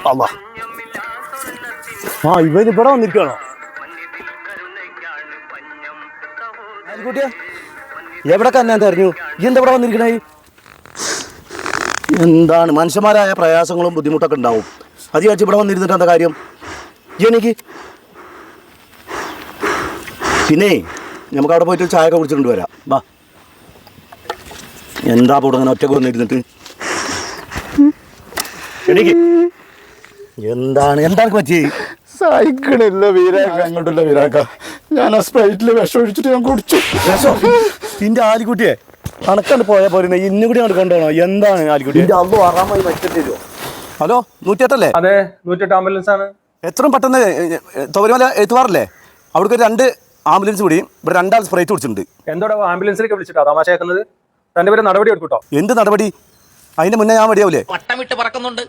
അല്ലാ. ആ ഇവര് ഇവിടെ വന്നിരിക്കണോ? എവിടെ തന്നെ തെരഞ്ഞു ഈ എന്താ ഇവിടെ വന്നിരിക്കണേ? എന്താണ് മനുഷ്യന്മാരായ പ്രയാസങ്ങളും ബുദ്ധിമുട്ടൊക്കെ ഉണ്ടാവും. അത് ചോദിച്ചു ഇവിടെ വന്നിരുന്നിട്ട് എന്താ കാര്യം? എനിക്ക് പിന്നെ നമുക്ക് അവിടെ പോയിട്ട് ചായ ഒക്കെ കുടിച്ചിട്ട് വരാം. വാ. എന്താ ഇപ്പോൾ അങ്ങനെ ഒറ്റക്ക് വന്നിരുന്നിട്ട്? എനിക്ക് എന്താണ് എന്താണ് പറ്റി? സഹിക്കണില്ല വീരാക്ക, അങ്ങോട്ടുള്ള വീരാക്ക. ഞാൻ ആ സ്പ്രൈറ്റിൽ വിഷം ഒഴിച്ചിട്ട് ഞാൻ കുടിച്ചു. വിഷം? നിന്റെ ആലിക്കുട്ടിയെ കണക്കണ്ട് പോയാൽ പോരുന്ന ഇന്നും കൂടി അങ്ങോട്ട് കൊണ്ടുപോകണോ? എന്താണ് ആലിക്കുട്ടി? അല്ലോ ആറാമായി മറ്റോ. ഹലോ 108 അതെ 108 ആംബുലൻസ് ആണ്. എത്രയും പെട്ടെന്ന് തൊവരിമല എത്തുവാറല്ലേ? അവിടേക്ക് 2 ആംബുലൻസ് കൂടി ഇവിടെ 2 ആൾ സ്പ്രൈറ്റ് കുടിച്ചിട്ടുണ്ട്. എന്തോടാ ആംബുലൻസിലേക്ക് വിളിച്ചിട്ടാ തമാശ കേൾക്കുന്നത്? തന്റെ പേര് നടപടി എടുക്കൂട്ടോ. എന്ത് നടപടി? അതിന്റെ മുന്നേ ഞാൻ മടിയാവൂലേ? വട്ടം വിട്ട് പറക്കുന്നുണ്ട്.